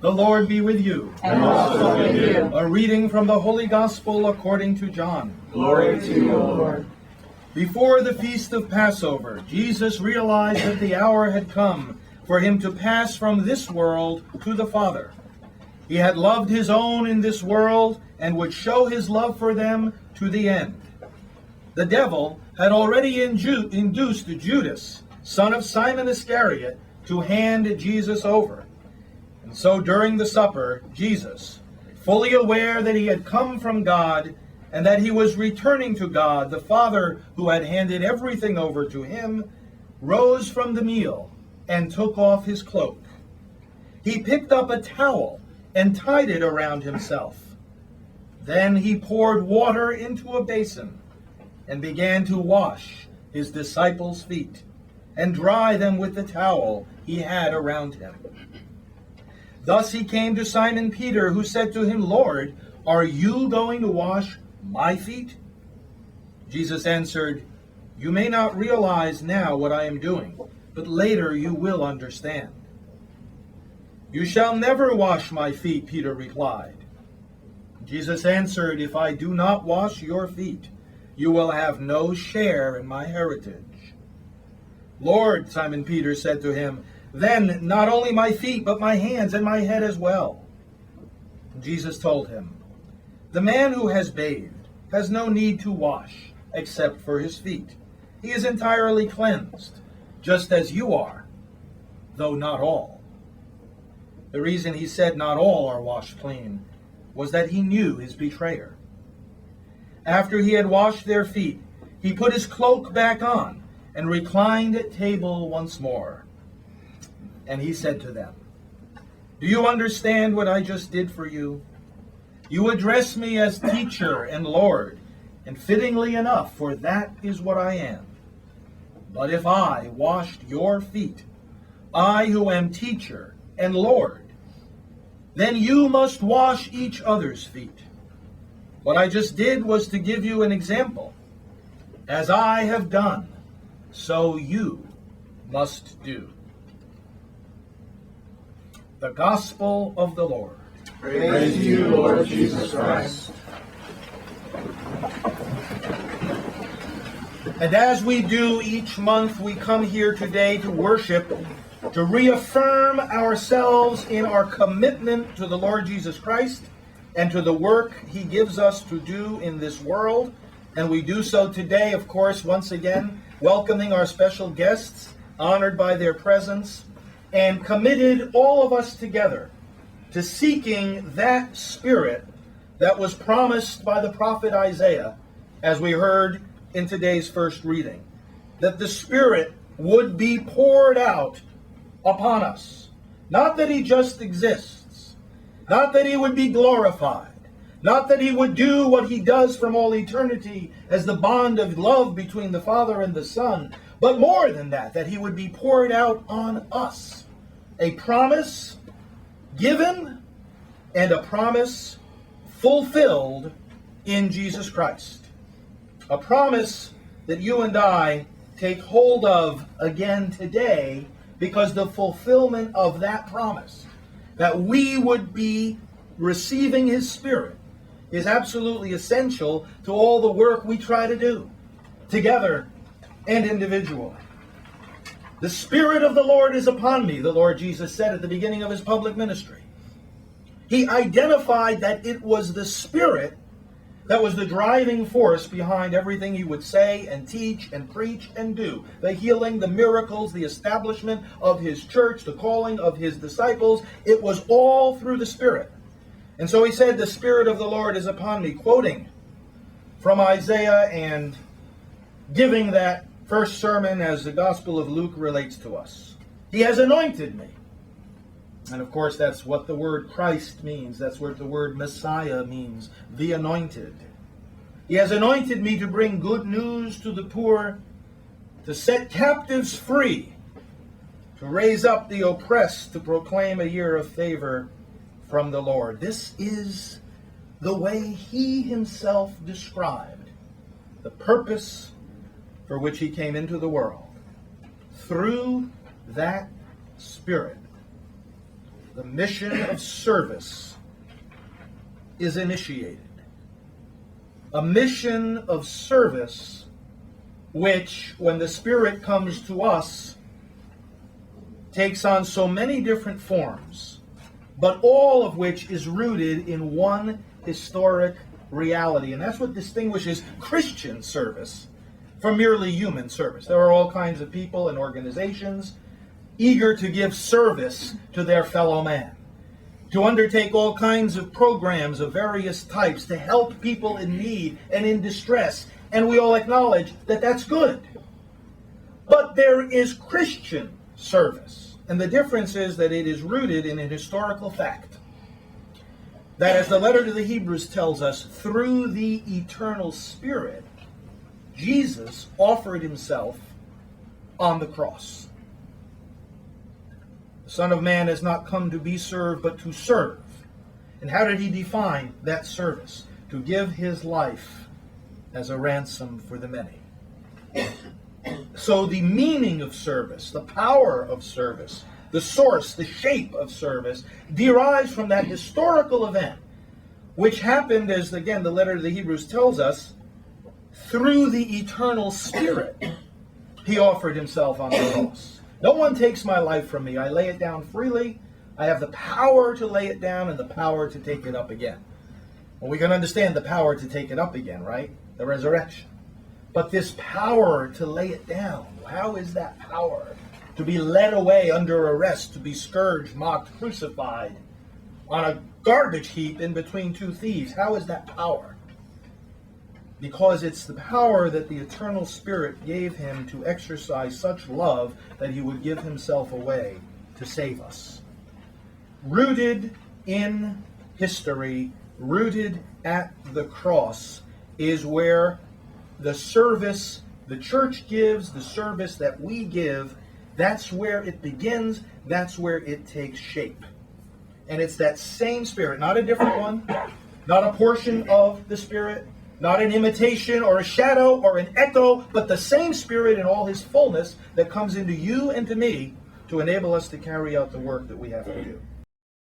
The Lord be with you. And also with you. A reading from the Holy Gospel according to John. Glory to you, Lord. Before the feast of Passover, Jesus realized that the hour had come for him to pass from this world to the Father. He had loved his own in this world and would show his love for them to the end. The devil had already induced Judas, son of Simon Iscariot, to hand Jesus over. And so during the supper, Jesus, fully aware that he had come from God and that he was returning to God, the Father who had handed everything over to him, rose from the meal and took off his cloak. He picked up a towel and tied it around himself. Then he poured water into a basin and began to wash his disciples' feet and dry them with the towel he had around him. Thus he came to Simon Peter, who said to him, "Lord, are you going to wash my feet?" Jesus answered, "You may not realize now what I am doing, but later you will understand." "You shall never wash my feet," Peter replied. Jesus answered, "If I do not wash your feet, you will have no share in my heritage." "Lord," Simon Peter said to him, "then not only my feet, but my hands and my head as well." Jesus told him, "The man who has bathed has no need to wash except for his feet. He is entirely cleansed, just as you are, though not all." The reason he said not all are washed clean was that he knew his betrayer. After he had washed their feet, he put his cloak back on and reclined at table once more. And he said to them, "Do you understand what I just did for you? You address me as teacher and Lord, and fittingly enough, for that is what I am. But if I washed your feet, I who am teacher and Lord, then you must wash each other's feet. What I just did was to give you an example. As I have done, so you must do." The Gospel of the Lord. Praise to you, Lord Jesus Christ. And as we do each month, we come here today to worship, to reaffirm ourselves in our commitment to the Lord Jesus Christ and to the work he gives us to do in this world. And we do so today, of course, once again, welcoming our special guests, honored by their presence, and committed all of us together to seeking that Spirit that was promised by the prophet Isaiah, as we heard in today's first reading, that the Spirit would be poured out upon us. Not that he just exists, not that he would be glorified, not that he would do what he does from all eternity as the bond of love between the Father and the Son, but more than that, that he would be poured out on us. A promise given and a promise fulfilled in Jesus Christ. A promise that you and I take hold of again today, because the fulfillment of that promise, that we would be receiving his Spirit, is absolutely essential to all the work we try to do, together and individually. "The Spirit of the Lord is upon me," the Lord Jesus said at the beginning of his public ministry. He identified that it was the Spirit that was the driving force behind everything he would say and teach and preach and do. The healing, the miracles, the establishment of his church, the calling of his disciples. It was all through the Spirit. And so he said, "The Spirit of the Lord is upon me," quoting from Isaiah and giving that first sermon as the Gospel of Luke relates to us. "He has anointed me." And of course, that's what the word Christ means. That's what the word Messiah means, the anointed. "He has anointed me to bring good news to the poor, to set captives free, to raise up the oppressed, to proclaim a year of favor from the Lord." This is the way he himself described the purpose for which he came into the world. Through that Spirit, the mission of service is initiated. A mission of service which, when the Spirit comes to us, takes on so many different forms, but all of which is rooted in one historic reality. And that's what distinguishes Christian service from merely human service. There are all kinds of people and organizations eager to give service to their fellow man, to undertake all kinds of programs of various types to help people in need and in distress. And we all acknowledge that that's good. But there is Christian service. And the difference is that it is rooted in a historical fact. That, as the letter to the Hebrews tells us, through the eternal Spirit, Jesus offered himself on the cross. The Son of Man has not come to be served, but to serve. And how did he define that service? To give his life as a ransom for the many. So the meaning of service, the power of service, the source, the shape of service, derives from that historical event, which happened, as again the letter to the Hebrews tells us, through the eternal Spirit. He offered himself on the cross. No one takes my life from me. I lay it down freely. I have the power to lay it down and the power to take it up again. Well, we can understand the power to take it up again, right? The resurrection. But this power to lay it down, how is that power? To be led away under arrest, to be scourged, mocked, crucified on a garbage heap in between two thieves. How is that power? Because it's the power that the eternal Spirit gave him to exercise such love that he would give himself away to save us. Rooted in history, rooted at the cross, is where the service the church gives, the service that we give, that's where it begins, that's where it takes shape. And it's that same Spirit, not a different one, not a portion of the Spirit, not an imitation or a shadow or an echo, but the same Spirit in all his fullness that comes into you and to me to enable us to carry out the work that we have to do.